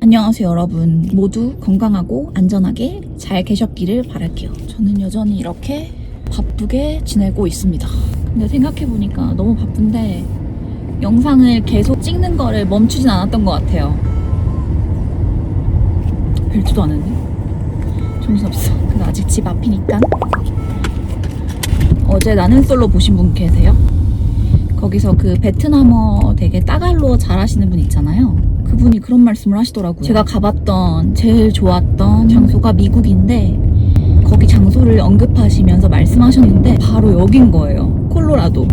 안녕하세요 여러분. 모두 건강하고 안전하게 잘 계셨기를 바랄게요. 저는 여전히 이렇게 바쁘게 지내고 있습니다. 근데 생각해보니까 너무 바쁜데 영상을 계속 찍는 거를 멈추진 않았던 것 같아요. 벨트도 안 했네. 정신없어. 그래서 아직 집 앞이니까. 어제 나는 솔로 보신 분 계세요? 거기서 그 베트남어 되게 따갈로 잘하시는 분 있잖아요. 그분이 그런 말씀을 하시더라고요. 제가 가봤던 제일 좋았던 장소가 미국인데 거기 장소를 언급하시면서 말씀하셨는데 바로 여긴 거예요. 콜로라도.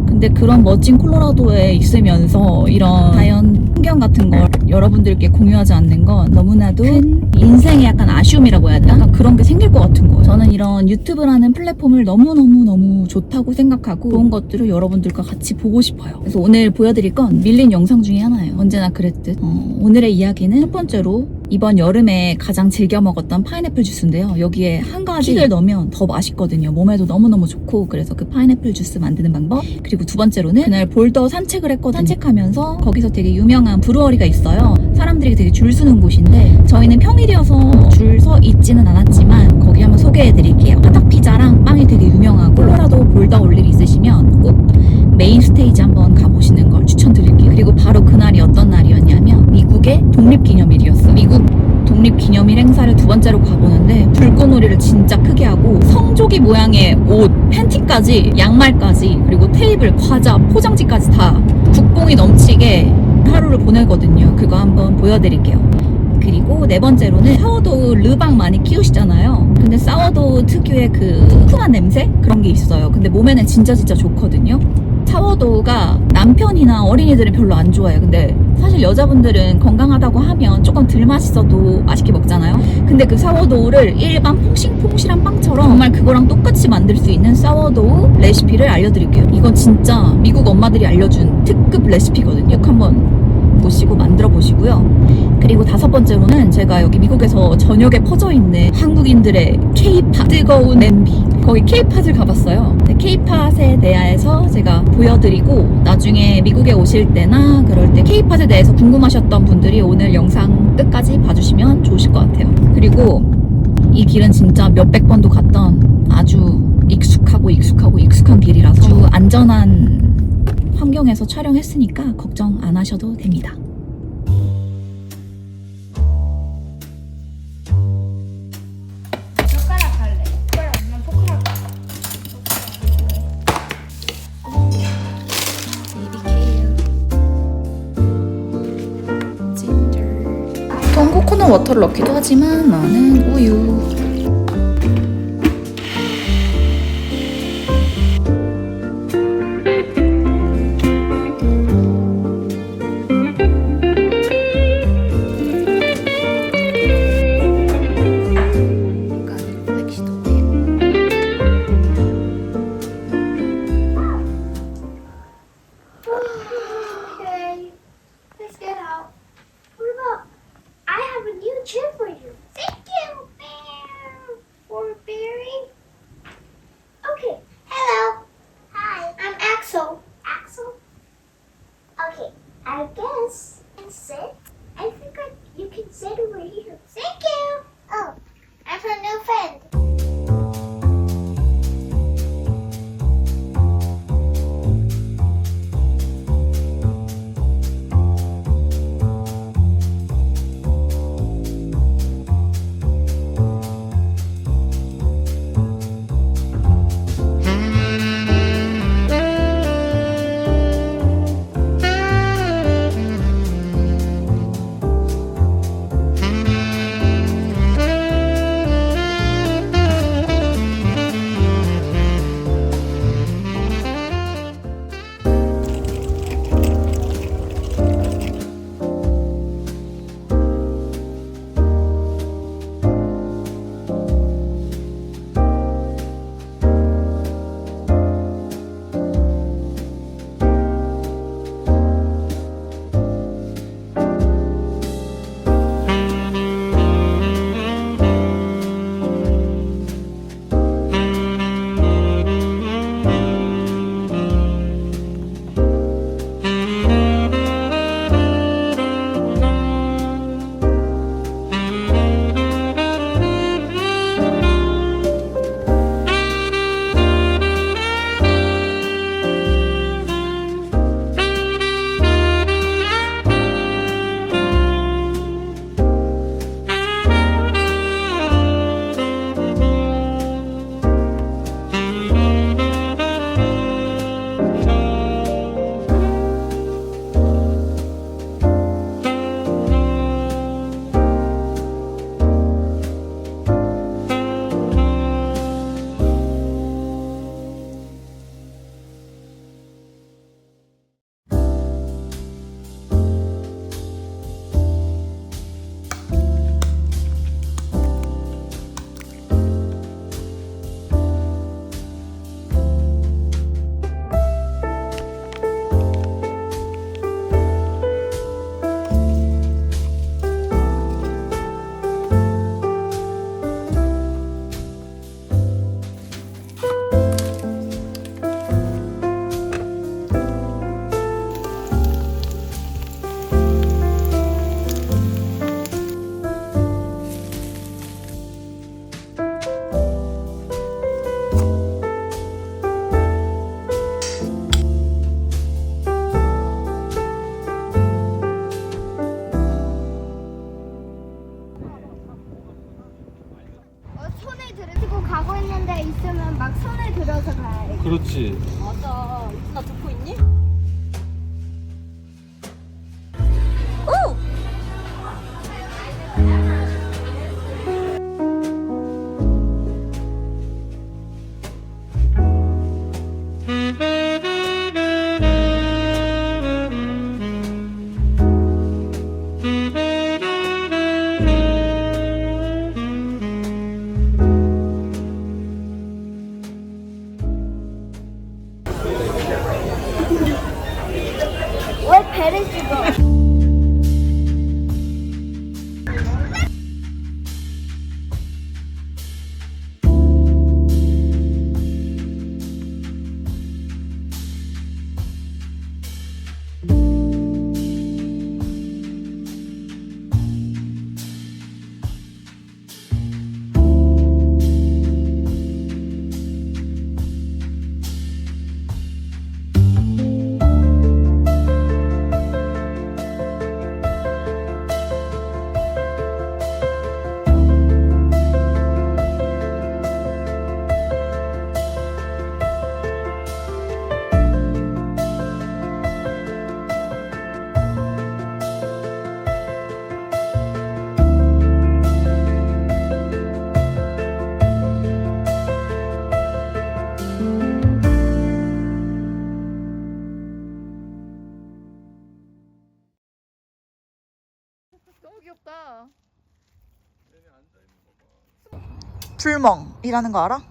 근데 그런 멋진 콜로라도에 있으면서 이런 자연 풍경 같은 걸 여러분들께 공유하지 않는 건 너무나도 큰 인생의 약간 아쉬움이라고 해야 되나? 그런 게 생길 것 같은 거예요. 저는 이런 유튜브라는 플랫폼을 너무너무 좋다고 생각하고 좋은 것들을 여러분들과 같이 보고 싶어요. 그래서 오늘 보여드릴 건 밀린 영상 중에 하나예요. 언제나 그랬듯. 오늘의 이야기는 첫 번째로 이번 여름에 가장 즐겨 먹었던 파인애플 주스인데요. 여기에 한 가지 킥을 넣으면 더 맛있거든요. 몸에도 너무너무 좋고. 그래서 그 파인애플 주스 만드는 방법. 그리고 두 번째로는 그날 볼더 산책을 했거든요. 산책하면서 거기서 되게 유명한 브루어리가 있어요. 사람들이 되게 줄 서는 곳인데 저희는 평일이어서 줄 서 있지는 않았지만 거기 한번 소개해드릴게요. 바닥 피자랑 빵이 되게 유명하고 콜로라도 볼더 올 일 있으시면 꼭 메인 스테이지 한번 가보시는 걸 추천드릴게요. 그리고 바로 그날이 어떤 날이었냐면 미국의 독립기념일이었어요. 미국 독립기념일 행사를 두 번째로 가보는데 불꽃놀이를 진짜 크게 하고 성조기 모양의 옷, 팬티까지, 양말까지, 그리고 테이블, 과자, 포장지까지 다 국뽕이 넘치게 하루를 보내거든요. 그거 한번 보여드릴게요. 그리고 네 번째로는 사워도우 르방 많이 키우시잖아요. 근데 사워도우 특유의 그 쿰쿰한 냄새? 그런 게 있어요. 근데 몸에는 진짜 좋거든요. 사워도우가 남편이나 어린이들은 별로 안 좋아해요. 근데 사실 여자분들은 건강하다고 하면 조금 덜 맛있어도 맛있게 먹잖아요. 근데 그 사워도우를 일반 퐁신퐁신한 빵처럼 정말 그거랑 똑같이 만들 수 있는 사워도우 레시피를 알려드릴게요. 이건 진짜 미국 엄마들이 알려준 특급 레시피거든요. 한번 보시고 만들어 보시고요. 그리고 다섯 번째로는 제가 여기 미국에서 전역에 퍼져 있는 한국인들의 K-팟 뜨거운 냄비, 거기 K-팟을 가봤어요. K-팟에 대해서 제가 보여드리고 나중에 미국에 오실 때나 그럴 때 K-팟에 대해서 궁금하셨던 분들이 오늘 영상 끝까지 봐주시면 좋으실 것 같아요. 그리고 이 길은 진짜 몇백 번도 갔던 아주 익숙한 길이라서 아주 안전한 환경에서 촬영했으니까 걱정 안 하셔도 됩니다. 젓가락 할래. 젓가락. 보통 코코넛 워터를 넣기도 하지만 나는 우유. I guess and sit. I think you can sit over here. Thank you. Oh, I have a new friend. 있지. 맞아. 나 듣고 있니? 오! 왜 배를 찍어? 너무 귀엽다. 불멍이라는 거 알아?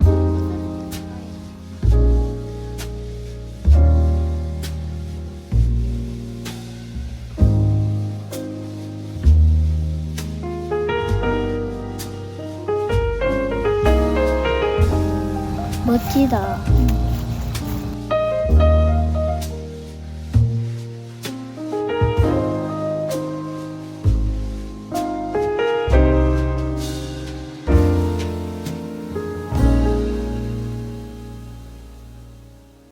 멋지다.